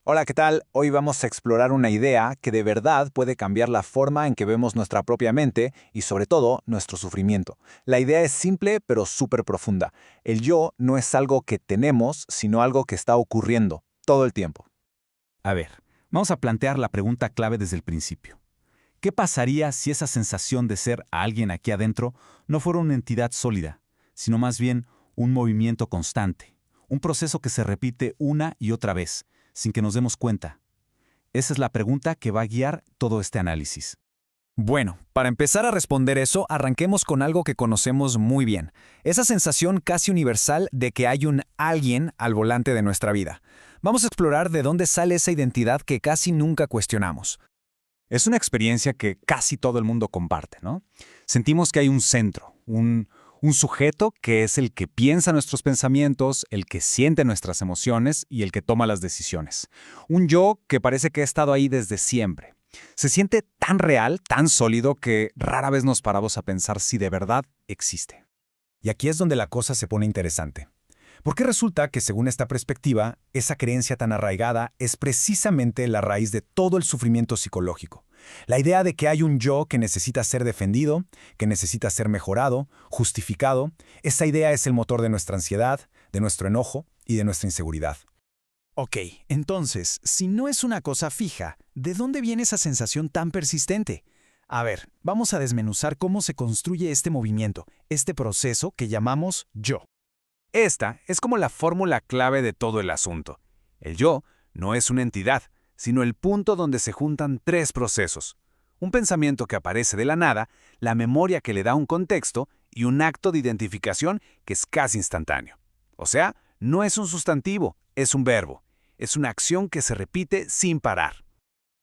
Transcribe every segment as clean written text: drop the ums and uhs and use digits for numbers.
Hola, ¿qué tal? Hoy vamos a explorar una idea que de verdad puede cambiar la forma en que vemos nuestra propia mente y sobre todo nuestro sufrimiento. La idea es simple pero súper profunda. El yo no es algo que tenemos, sino algo que está ocurriendo todo el tiempo. A ver, vamos a plantear la pregunta clave desde el principio. ¿Qué pasaría si esa sensación de ser a alguien aquí adentro no fuera una entidad sólida, sino más bien un movimiento constante, un proceso que se repite una y otra vez, sin que nos demos cuenta? Esa es la pregunta que va a guiar todo este análisis. Bueno, para empezar a responder eso, arranquemos con algo que conocemos muy bien, esa sensación casi universal de que hay un alguien al volante de nuestra vida. Vamos a explorar de dónde sale esa identidad que casi nunca cuestionamos. Es una experiencia que casi todo el mundo comparte, ¿no? Sentimos que hay un centro, un sujeto que es el que piensa nuestros pensamientos, el que siente nuestras emociones y el que toma las decisiones. Un yo que parece que ha estado ahí desde siempre. Se siente tan real, tan sólido, que rara vez nos paramos a pensar si de verdad existe. Y aquí es donde la cosa se pone interesante. Porque resulta que, según esta perspectiva, esa creencia tan arraigada es precisamente la raíz de todo el sufrimiento psicológico. La idea de que hay un yo que necesita ser defendido, que necesita ser mejorado, justificado, esa idea es el motor de nuestra ansiedad, de nuestro enojo y de nuestra inseguridad. Ok, entonces, si no es una cosa fija, ¿de dónde viene esa sensación tan persistente? A ver, vamos a desmenuzar cómo se construye este movimiento, este proceso que llamamos yo. Esta es como la fórmula clave de todo el asunto. El yo no es una entidad, sino el punto donde se juntan tres procesos. Un pensamiento que aparece de la nada, la memoria que le da un contexto y un acto de identificación que es casi instantáneo. O sea, no es un sustantivo, es un verbo. Es una acción que se repite sin parar.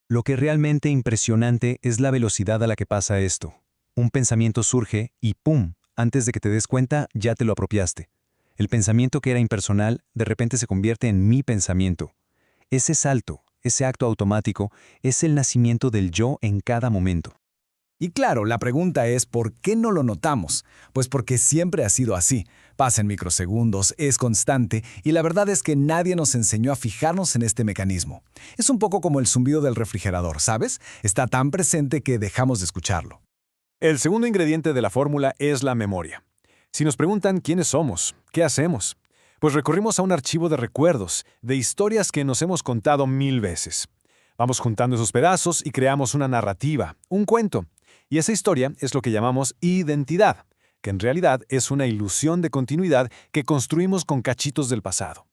Lo que realmente impresionante es la velocidad a la que pasa esto. Un pensamiento surge y ¡pum! Antes de que te des cuenta, ya te lo apropiaste. El pensamiento que era impersonal, de repente se convierte en mi pensamiento. Ese salto, ese acto automático, es el nacimiento del yo en cada momento. Y claro, la pregunta es ¿por qué no lo notamos? Pues porque siempre ha sido así. Pasa en microsegundos, es constante y la verdad es que nadie nos enseñó a fijarnos en este mecanismo. Es un poco como el zumbido del refrigerador, ¿sabes? Está tan presente que dejamos de escucharlo. El segundo ingrediente de la fórmula es la memoria. Si nos preguntan quiénes somos, ¿qué hacemos? Pues recurrimos a un archivo de recuerdos, de historias que nos hemos contado 1000 veces. Vamos juntando esos pedazos y creamos una narrativa, un cuento. Y esa historia es lo que llamamos identidad, que en realidad es una ilusión de continuidad que construimos con cachitos del pasado.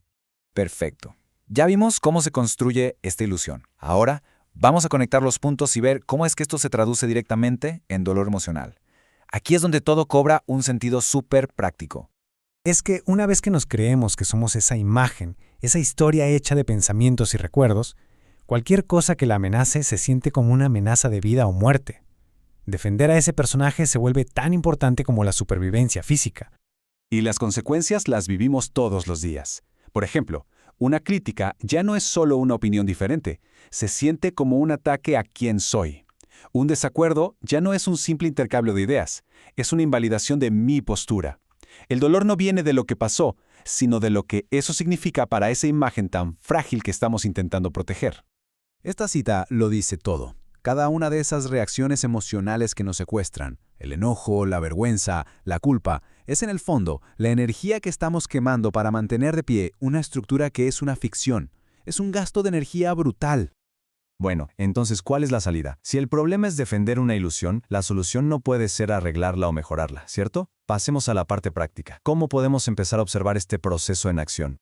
Perfecto. Ya vimos cómo se construye esta ilusión. Ahora vamos a conectar los puntos y ver cómo es que esto se traduce directamente en dolor emocional. Aquí es donde todo cobra un sentido súper práctico. Es que una vez que nos creemos que somos esa imagen, esa historia hecha de pensamientos y recuerdos, cualquier cosa que la amenace se siente como una amenaza de vida o muerte. Defender a ese personaje se vuelve tan importante como la supervivencia física. Y las consecuencias las vivimos todos los días. Por ejemplo, una crítica ya no es solo una opinión diferente, se siente como un ataque a quién soy. Un desacuerdo ya no es un simple intercambio de ideas, es una invalidación de mi postura. El dolor no viene de lo que pasó, sino de lo que eso significa para esa imagen tan frágil que estamos intentando proteger. Esta cita lo dice todo. Cada una de esas reacciones emocionales que nos secuestran, el enojo, la vergüenza, la culpa, es en el fondo la energía que estamos quemando para mantener de pie una estructura que es una ficción. Es un gasto de energía brutal. Bueno, entonces, ¿cuál es la salida? Si el problema es defender una ilusión, la solución no puede ser arreglarla o mejorarla, ¿cierto? Pasemos a la parte práctica. ¿Cómo podemos empezar a observar este proceso en acción?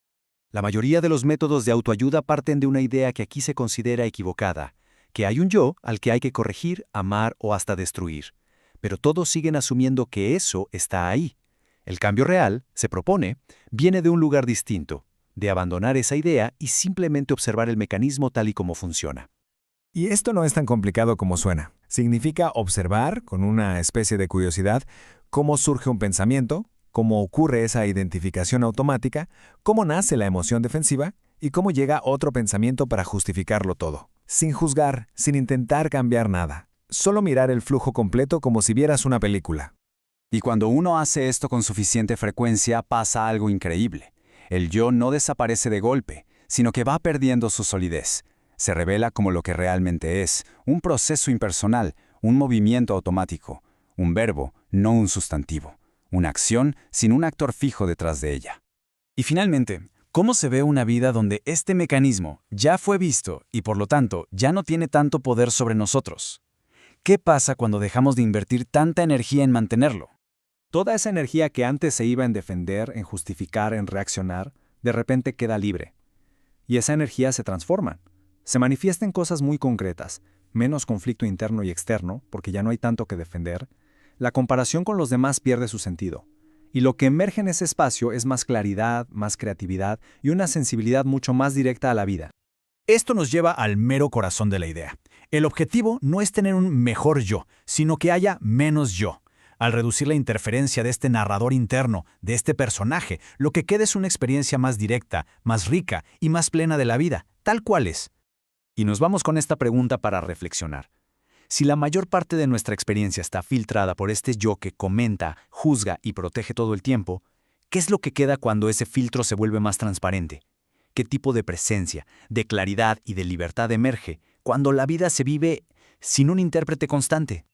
La mayoría de los métodos de autoayuda parten de una idea que aquí se considera equivocada, que hay un yo al que hay que corregir, amar o hasta destruir. Pero todos siguen asumiendo que eso está ahí. El cambio real, se propone, viene de un lugar distinto, de abandonar esa idea y simplemente observar el mecanismo tal y como funciona. Y esto no es tan complicado como suena. Significa observar, con una especie de curiosidad, cómo surge un pensamiento, cómo ocurre esa identificación automática, cómo nace la emoción defensiva y cómo llega otro pensamiento para justificarlo todo. Sin juzgar, sin intentar cambiar nada. Solo mirar el flujo completo como si vieras una película. Y cuando uno hace esto con suficiente frecuencia, pasa algo increíble. El yo no desaparece de golpe, sino que va perdiendo su solidez. Se revela como lo que realmente es, un proceso impersonal, un movimiento automático, un verbo, no un sustantivo, una acción sin un actor fijo detrás de ella. Y finalmente, ¿cómo se ve una vida donde este mecanismo ya fue visto y por lo tanto ya no tiene tanto poder sobre nosotros? ¿Qué pasa cuando dejamos de invertir tanta energía en mantenerlo? Toda esa energía que antes se iba en defender, en justificar, en reaccionar, de repente queda libre. Y esa energía se transforma. Se manifiesta en cosas muy concretas, menos conflicto interno y externo, porque ya no hay tanto que defender. La comparación con los demás pierde su sentido. Y lo que emerge en ese espacio es más claridad, más creatividad y una sensibilidad mucho más directa a la vida. Esto nos lleva al mero corazón de la idea. El objetivo no es tener un mejor yo, sino que haya menos yo. Al reducir la interferencia de este narrador interno, de este personaje, lo que queda es una experiencia más directa, más rica y más plena de la vida, tal cual es. Y nos vamos con esta pregunta para reflexionar. Si la mayor parte de nuestra experiencia está filtrada por este yo que comenta, juzga y protege todo el tiempo, ¿qué es lo que queda cuando ese filtro se vuelve más transparente? ¿Qué tipo de presencia, de claridad y de libertad emerge cuando la vida se vive sin un intérprete constante?